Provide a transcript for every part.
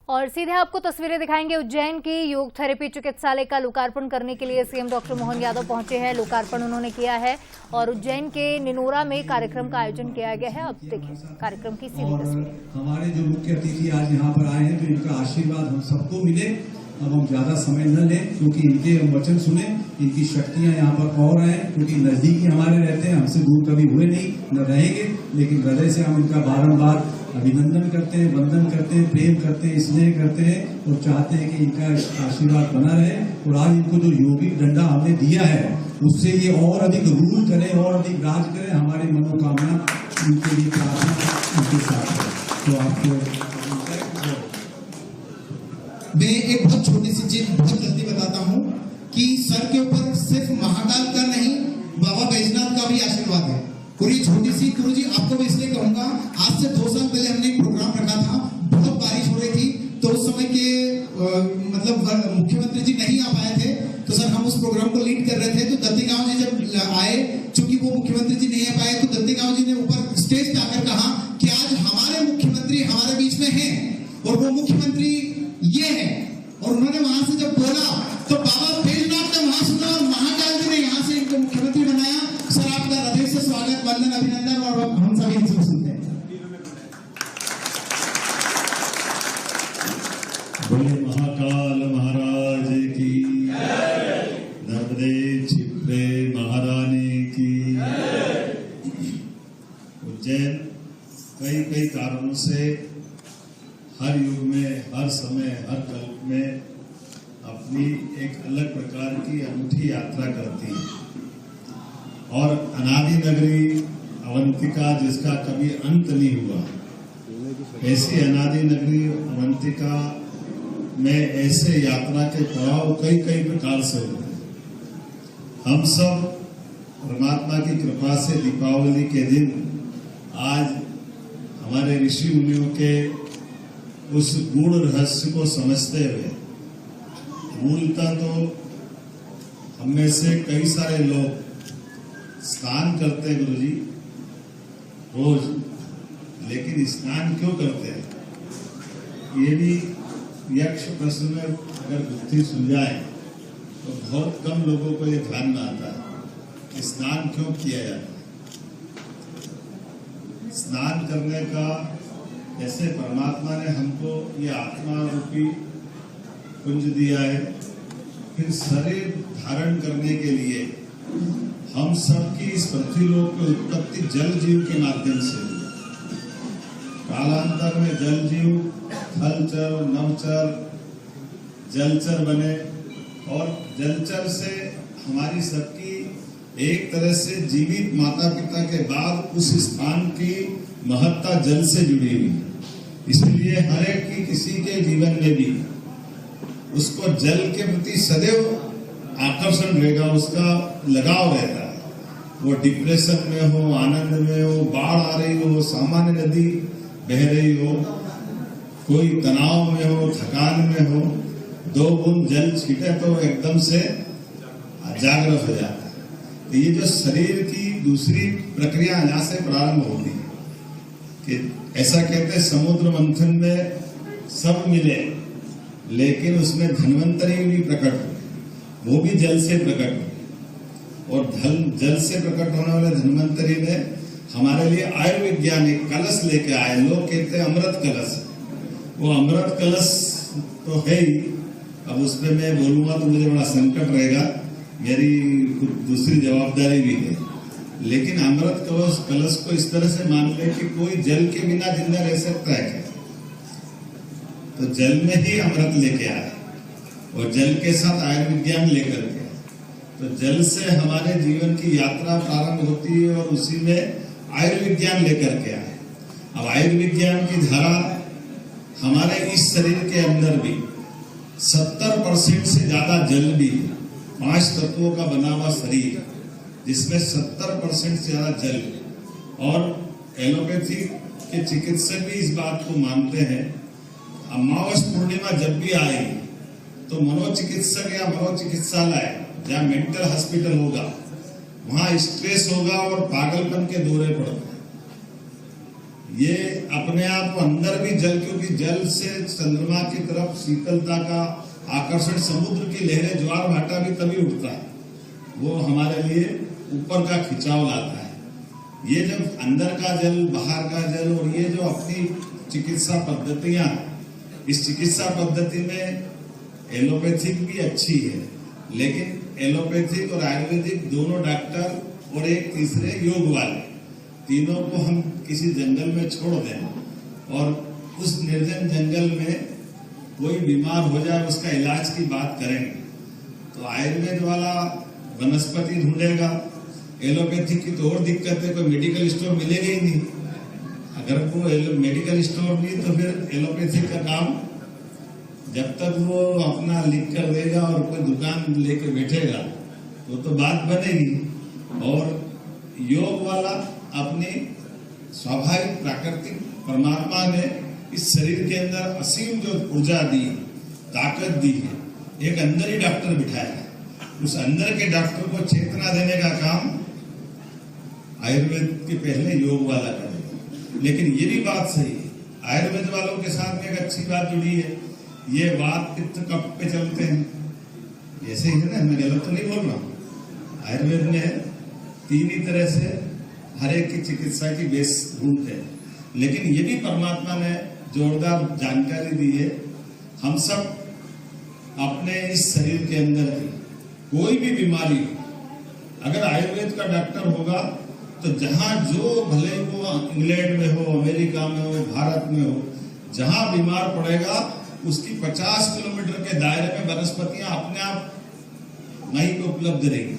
और सीधे आपको तस्वीरें दिखाएंगे उज्जैन की योग थेरेपी चिकित्सालय का लोकार्पण करने के लिए सीएम डॉक्टर मोहन यादव पहुंचे हैं। लोकार्पण उन्होंने किया है और उज्जैन के निनोरा में कार्यक्रम का आयोजन किया गया है। अब देखिए कार्यक्रम की सीधी तस्वीरें। हमारे जो मुख्य अतिथि आज यहाँ पर आए हैं तो इनका आशीर्वाद हम सबको मिले। अब हम ज्यादा समय न लें क्योंकि इनके हम वचन सुने, इनकी शक्तियां यहाँ पर और आए क्योंकि नजदीकी हमारे रहते हैं, हमसे दूर कभी हुए नहीं न रहेंगे, लेकिन हृदय से हम इनका बारंबार अभिनंदन करते हैं, वंदन करते हैं, प्रेम करते हैं, स्नेह करते हैं और चाहते हैं कि इनका आशीर्वाद बना रहे। और आज इनको जो योगिक डंडा हमने दिया है उससे ये और अधिक रूल करें और अधिक राज करें। हमारी मनोकामना इनके लिए प्रार्थना उनके साथ है। तो आपको मैं एक बहुत छोटी सी चीज बहुत जल्दी बताता हूँ कि सर के ऊपर सिर्फ महाकाल का नहीं, बाबा बैजनाथ का भी आशीर्वाद है। और ये छोटी सी गुरु जी आपको भी इसलिए कहूंगा, आज से 2 साल पहले हमने एक प्रोग्राम रखा था, बहुत बारिश हो रही थी, तो उस समय के मुख्यमंत्री जी नहीं आ पाए थे, तो सर हम उस प्रोग्राम को लीड कर रहे थे। तो दत्तीगांव जी जब आए, चूंकि वो मुख्यमंत्री जी नहीं आ पाए, तो दत्तीगांव जी ने ऊपर स्टेज पे आकर कहा कि आज हमारे मुख्यमंत्री हमारे बीच में हैं और वो मुख्यमंत्री ये है। और उन्होंने वहां से जब बोला तो बाबा बैजनाथ ने वहां सुना और महाकाल जी ने यहाँ से इनको मुख्यमंत्री बनाया। सर आपका हृदय से स्वागत, वंदन, अभिनंदन। और हम सभी इनसे सुनते हैं। बोले महाकाल महाराज की, नर्मदे छिपरे महारानी की। उज्जैन कई कारणों से हर युग में, हर समय, हर कल्प में अपनी एक अलग प्रकार की अनूठी यात्रा करती है। और अनादि नगरी अवंतिका जिसका कभी अंत नहीं हुआ, ऐसी अनादि नगरी अवंतिका में ऐसे यात्रा के पड़ाव कई प्रकार से होते हैं। हम सब परमात्मा की कृपा से दीपावली के दिन आज हमारे ऋषि मुनियों के उस गूढ़ रहस्य को समझते हुए, मूलतः तो हम में से कई सारे लोग स्नान करते हैं गुरुजी रोज, लेकिन स्नान क्यों करते हैं ये भी यक्ष प्रश्न में अगर बुद्धि सुलझाए तो बहुत कम लोगों को ये ध्यान में आता है कि स्नान क्यों किया जाता है। स्नान करने का, जैसे परमात्मा ने हमको ये आत्मा रूपी कुंज दिया है, फिर शरीर धारण करने के लिए हम सब की इस पृथ्वीलोक की उत्पत्ति जल जीव के माध्यम से, कालांतर में जल जीव थलचर, नवचर, जलचर बने और जलचर से हमारी सबकी एक तरह से जीवित माता पिता के बाद उस स्थान की महत्ता जल से जुड़ी हुई। इसलिए हर एक की किसी के जीवन में भी उसको जल के प्रति सदैव आकर्षण रहेगा, उसका लगाव रहता है। वो डिप्रेशन में हो, आनंद में हो, बाढ़ आ रही हो, सामान्य नदी बह रही हो, कोई तनाव में हो, थकान में हो, 2 बूंद जल छीटे तो एकदम से जागृत हो जाता है। तो ये जो शरीर की दूसरी प्रक्रिया यहाँ से प्रारंभ होती है कि ऐसा कहते हैं समुद्र मंथन में सब मिले, लेकिन उसमें धन्वंतरी भी प्रकट हुए, वो भी जल से प्रकट हुए। और जल से प्रकट होने वाले धन्वंतरी ने हमारे लिए आयुर्वैज्ञानिक कलश लेके आए। लोग कहते हैं अमृत कलश, वो अमृत कलश तो है ही। अब उस पर मैं बोलूंगा तो मुझे बड़ा संकट रहेगा, मेरी दूसरी जवाबदारी भी है, लेकिन अमृत कलश को इस तरह से मान ले कि कोई जल के बिना जिंदा रह सकता है क्या? तो जल में ही अमृत लेके आए और जल के साथ आयुर्विज्ञान लेकर के, तो जल से हमारे जीवन की यात्रा प्रारंभ होती है और उसी में आयुर्विज्ञान लेकर के आए। अब आयुर्विज्ञान की धारा हमारे इस शरीर के अंदर भी 70% से ज्यादा जल भी, 5 तत्वों का बना हुआ शरीर जिसमें 70% से ज्यादा जल। और एलोपैथी के चिकित्सक भी इस बात को मानते हैं। अमावस पूर्णिमा जब भी आएगी तो मनोचिकित्सक या मनोचिकित्सालय जहाँ मेंटल हॉस्पिटल होगा वहां स्ट्रेस होगा और पागलपन के दौरे पड़ते हैं। ये अपने आप को अंदर भी जल, क्योंकि जल से चंद्रमा की तरफ शीतलता का आकर्षण, समुद्र की लहरें, ज्वार भाटा भी तभी उठता है, वो हमारे लिए ऊपर का खिंचाव लाता है। ये जब अंदर का जल, बाहर का जल, और ये जो अपनी चिकित्सा पद्धतियां, इस चिकित्सा पद्धति में एलोपैथिक भी अच्छी है, लेकिन एलोपैथिक और आयुर्वेदिक दोनों डॉक्टर और एक तीसरे योग वाले, तीनों को हम किसी जंगल में छोड़ दें और उस निर्जन जंगल में कोई बीमार हो जाए, उसका इलाज की बात करेंगे, तो आयुर्वेद वाला वनस्पति ढूंढेगा। एलोपैथिक की तो और दिक्कत है, कोई मेडिकल स्टोर मिलेगा ही नहीं। अगर वो मेडिकल स्टोर नहीं तो फिर एलोपैथिक का काम जब तक वो अपना लिख कर देगा और कोई दुकान लेके बैठेगा तो बात बनेगी। और योग वाला अपनी स्वाभाविक प्राकृतिक परमात्मा ने इस शरीर के अंदर असीम जो ऊर्जा दी, ताकत दी है, एक अंदर ही डॉक्टर बिठाया है, उस अंदर के डॉक्टर को चेतना देने का काम आयुर्वेद के पहले योग वाला करेगा। लेकिन ये भी बात सही है, आयुर्वेद वालों के साथ में एक अच्छी बात जुड़ी है, ये वात पित्त कफ पे चलते हैं, ऐसे ही है ना, मैं गलत तो नहीं बोल रहा हूँ। आयुर्वेद में तीन ही तरह से हर एक की चिकित्सा की बेस ढूंढते हैं, लेकिन ये भी परमात्मा ने जोरदार जानकारी दी है। हम सब अपने इस शरीर के अंदर की कोई भी बीमारी हो, अगर आयुर्वेद का डॉक्टर होगा तो जहां जो भले वो इंग्लैंड में हो, अमेरिका में हो, भारत में हो, जहां बीमार पड़ेगा उसकी 50 किलोमीटर के दायरे में वनस्पतियां अपने आप वहीं पे उपलब्ध रहेगी।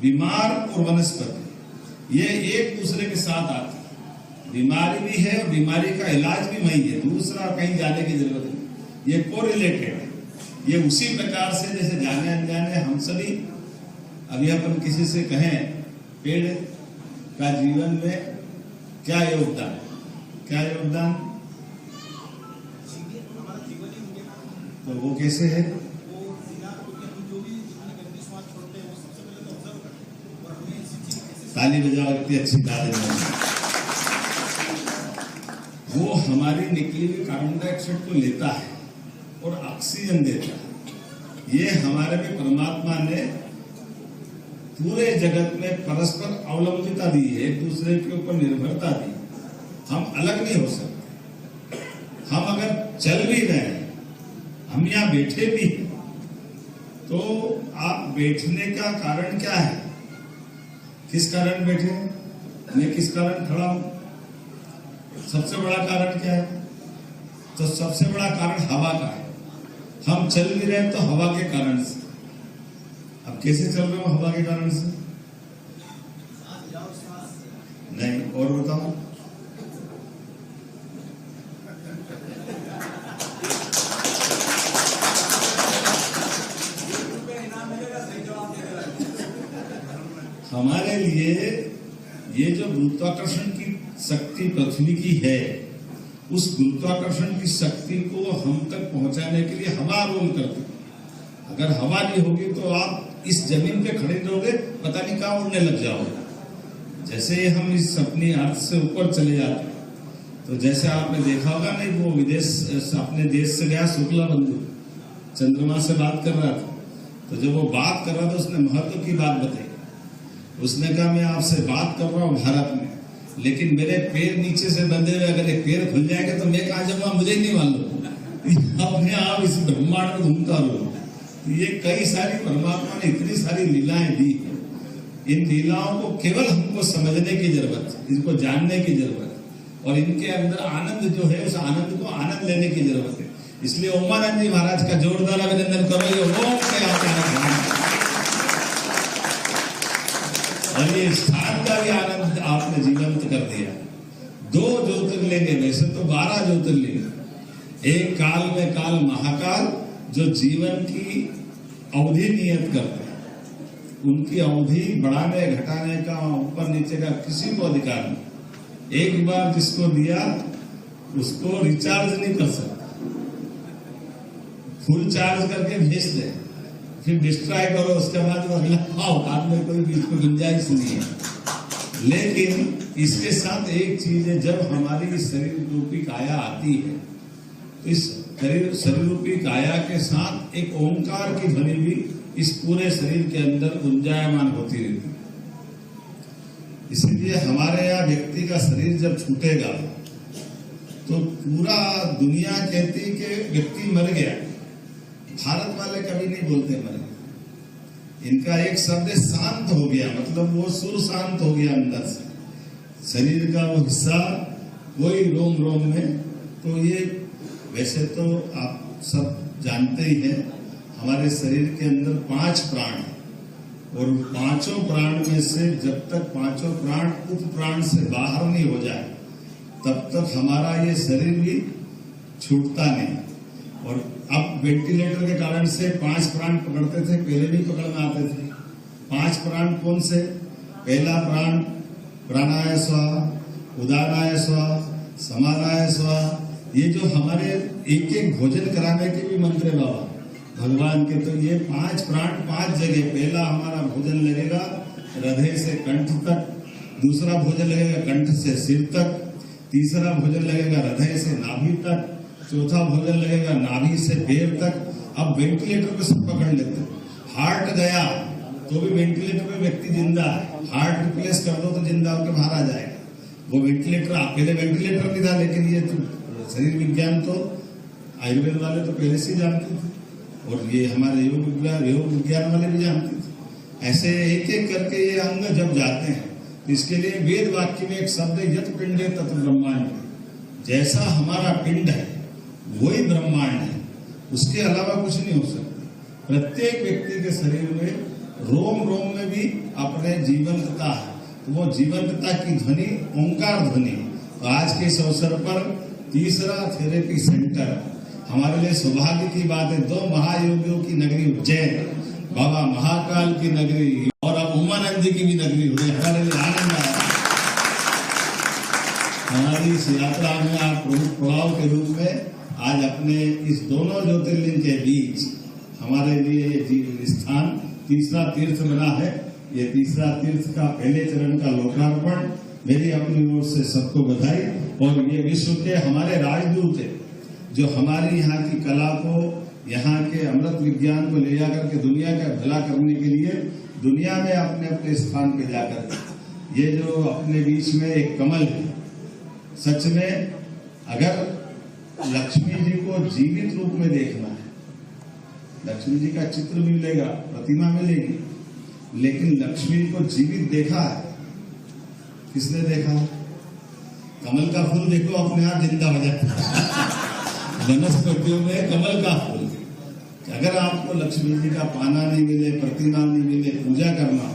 बीमार और वनस्पति ये एक दूसरे के साथ आते हैं, बीमारी भी है और बीमारी का इलाज भी वही है, दूसरा कहीं जाने की जरूरत नहीं, ये कोरिलेटेड है। ये उसी प्रकार से जैसे जाने अनजाने हम सभी, अभी अपन किसी से कहें पेड़ का जीवन में क्या योगदान, क्या योगदान, तो वो कैसे है? ताली बजाओ, इतनी अच्छी ताली बजाओ। वो हमारी निकली हुई कार्बन डाइऑक्साइड को लेता है और ऑक्सीजन देता है। ये हमारे में परमात्मा ने पूरे जगत में परस्पर अवलंबिता दी है, एक दूसरे के ऊपर निर्भरता दी। हम अलग नहीं हो सकते। हम अगर चल भी रहे हैं, हम यहाँ बैठे भी हैं, तो आप बैठने का कारण क्या है? किस कारण बैठे? मैं किस कारण खड़ा हूं? सबसे बड़ा कारण क्या है? तो सबसे बड़ा कारण हवा का है। हम चल भी रहे हैं तो हवा के कारण से। अब कैसे चल रहे हो? हवा के कारण से नहीं, और बताओ। हमारे लिए ये जो गुरुत्वाकर्षण की शक्ति पृथ्वी की है, उस गुरुत्वाकर्षण की शक्ति को हम तक पहुंचाने के लिए हवा रोल करती है। अगर हवा नहीं होगी तो आप इस जमीन पे खड़े रहोगे, पता नहीं कहाँ उड़ने लग जाओगे। जैसे हम इस अपनी अर्थ से ऊपर चले जाते हैं, तो जैसे आपने देखा होगा नहीं, वो विदेश अपने देश से गया शुक्ला बंधु, चंद्रमा से बात कर रहा था, तो जब वो बात कर रहा था उसने महत्व की बात बताई। उसने कहा मैं आपसे बात कर रहा हूँ भारत में, लेकिन मेरे पैर नीचे से बंधे हुए, अगर एक पैर खुल जाएंगे तो मैं कहाँ जाऊंगा मुझे नहीं मालूम। अपने आप इस ब्रह्मांड में घूमता रहूं। ये कई सारी परमात्मा ने इतनी सारी लीलाएं दी है, इन लीलाओं को केवल हमको समझने की जरूरत है, इनको जानने की जरूरत है, और इनके अंदर आनंद जो है उस आनंद को आनंद लेने की जरूरत है। इसलिए ओमानंद जी महाराज का जोरदार अभिनंदन करो। ये ओम के आनंद, और ये स्थान का भी आनंद आपने जीवंत कर दिया। 2 ज्योतिर्लिंग, वैसे तो 12 ज्योतिर्लिंग, एक काल में काल महाकाल जो जीवन की अवधि नियत करते हैं, उनकी अवधि बढ़ाने घटाने का, ऊपर नीचे का किसी को अधिकार नहीं। एक बार जिसको दिया उसको रिचार्ज नहीं कर सकता, फुल चार्ज करके भेज दे, फिर डिस्ट्रॉय करो, उसके बाद वो अगला औकात में कोई भी इसको गुंजाइश नहीं है। लेकिन इसके साथ एक चीज है, जब हमारी शरीर रूपी काया आती है तो इस शरीर रूपी काया के साथ एक ओंकार की ध्वनि भी इस पूरे शरीर के अंदर गुंजायमान होती रहती है। इसलिए हमारे यहाँ व्यक्ति का शरीर जब छूटेगा तो पूरा दुनिया कहती कि व्यक्ति मर गया। भारत वाले कभी नहीं बोलते मर गया, इनका एक शब्द शांत हो गया, मतलब वो सुर शांत हो गया अंदर से, शरीर का वो हिस्सा कोई रोम रोम में। तो ये वैसे तो आप सब जानते ही हैं, हमारे शरीर के अंदर 5 प्राण हैं और 5 प्राण में से जब तक 5 प्राण उप प्राण से बाहर नहीं हो जाए तब तक हमारा ये शरीर भी छूटता नहीं। और अब वेंटिलेटर के कारण से 5 प्राण पकड़ते थे, पहले भी पकड़ना आते थे। 5 प्राण कौन से? पहला प्राण प्राणाय स्वाहा, उदानाय स्वाहा, समानाय स्वाहा। ये जो हमारे एक एक भोजन कराने के भी मंत्र है बाबा भगवान के, तो ये 5 प्राण 5 जगह। पहला हमारा भोजन लगेगा हृदय से कंठ तक, दूसरा भोजन लगेगा कंठ से सिर तक, तीसरा भोजन लगेगा हृदय से नाभि तक, चौथा भोजन लगेगा नाभि से पैर तक। अब वेंटिलेटर पे सब पकड़ लेते, हार्ट गया तो भी वेंटिलेटर पे व्यक्ति जिंदा है, हार्ट रिप्लेस कर दो तो जिंदा होकर बाहर आ जाएगा। वो वेंटिलेटर, पहले वेंटिलेटर नहीं था, लेकिन ये तो शरीर विज्ञान तो आयुर्वेद वाले तो पहले से जानते थे और ये हमारे योग विज्ञान वाले भी जानते थे। ऐसे एक एक करके ये अंग जब जाते हैं तो इसके लिए वेद वाक्य में एक शब्द है, यत पिंडे तत् ब्रह्मांड। जैसा हमारा पिंड है वही ब्रह्मांड है, उसके अलावा कुछ नहीं हो सकता। प्रत्येक व्यक्ति के शरीर में रोम रोम में भी अपने जीवंतता है, तो वो जीवंतता की ध्वनि ओंकार ध्वनि। तो आज के इस अवसर पर तीसरा थेरेपी सेंटर हमारे लिए सौभाग्य की बात है। 2 महायोगियों की नगरी उज्जैन, बाबा महाकाल की नगरी और अब उमानंद जी की भी नगरी हुई, हमारे लिए आनंद आया। हमारी इस यात्रा में आप प्रमुख पड़ाव के रूप में आज अपने इस दोनों ज्योतिर्लिंग के बीच हमारे लिए ये स्थान तीसरा तीर्थ बना है। ये तीसरा तीर्थ का पहले चरण का लोकार्पण, मेरी अपनी ओर से सबको बधाई। और ये विश्व के हमारे राजदूत है जो हमारी यहाँ की कला को, यहाँ के अमृत विज्ञान को ले जाकर के दुनिया का भला करने के लिए दुनिया में अपने अपने स्थान पे जाकर, ये जो अपने बीच में एक कमल है, सच में अगर लक्ष्मी जी को जीवित रूप में देखना है, लक्ष्मी जी का चित्र मिलेगा, प्रतिमा मिलेगी, लेकिन लक्ष्मी को जीवित देखा है किसने देखा? कमल का फूल देखो अपने आप जिंदा हो जाता है। वनस्पतियों में कमल का फूल, अगर आपको लक्ष्मी जी का पाना नहीं मिले, प्रतिमा नहीं मिले, पूजा करना,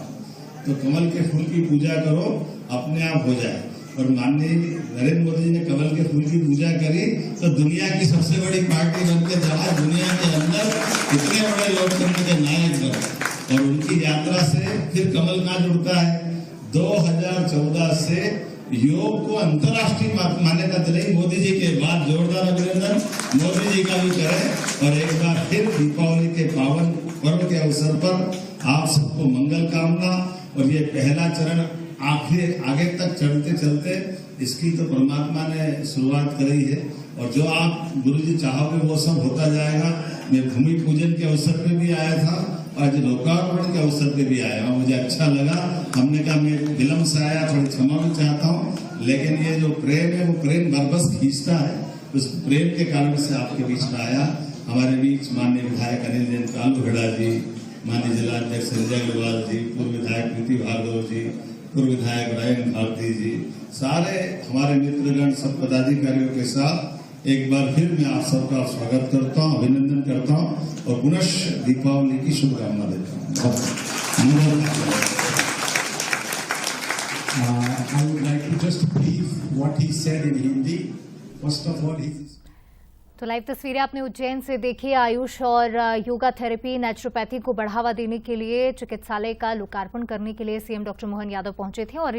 तो कमल के फूल की पूजा करो, अपने आप हो जाए। और माननीय नरेंद्र मोदी जी ने कमल के फूल की पूजा करी तो दुनिया की सबसे बड़ी पार्टी बनकर चला, दुनिया के अंदर इतने बड़े लोकतंत्र के नायक बने। और उनकी यात्रा से फिर कमल कहाँ जुड़ता है? 2014 से योग को अंतर्राष्ट्रीय मान्यता दिलाई मोदी जी के बाद। जोरदार अभिनंदन मोदी जी का भी करें। और एक बार फिर दीपावली के पावन पर्व के अवसर पर आप सबको मंगल कामना। और ये पहला चरण आगे तक चलते चलते इसकी तो परमात्मा ने शुरुआत करी है, और जो आप गुरु जी चाहोगे वो सब होता जाएगा। मैं भूमि पूजन के अवसर पे भी आया था और आज लोकार्पण के अवसर पे भी आया हूँ, मुझे अच्छा लगा। हमने कहा मैं विलम्ब से आया, थोड़ी क्षमा भी चाहता हूँ, लेकिन ये जो प्रेम है वो प्रेम बरबस खींचता है, उस प्रेम के कारण से आपके बीच में आया। हमारे बीच माननीय विधायक अनिल जैन कालू हेड़ा जी, माननीय जिलाध्यक्ष संजय अग्रवाल जी, पूर्व विधायक प्रीति भार्गव जी, पूर्व विधायक रायन भारती जी, सारे हमारे मित्रगण सब पदाधिकारियों के साथ एक बार फिर मैं आप सबका स्वागत करता हूँ, अभिनंदन करता हूँ और पुनः दीपावली की शुभकामना देता हूँ। I would like to just brief what he said in Hindi. First of all, तो लाइव तस्वीरें आपने उज्जैन से देखी। आयुष और योगा थेरेपी, नेचुरोपैथी को बढ़ावा देने के लिए चिकित्सालय का लोकार्पण करने के लिए सीएम डॉक्टर मोहन यादव पहुंचे थे और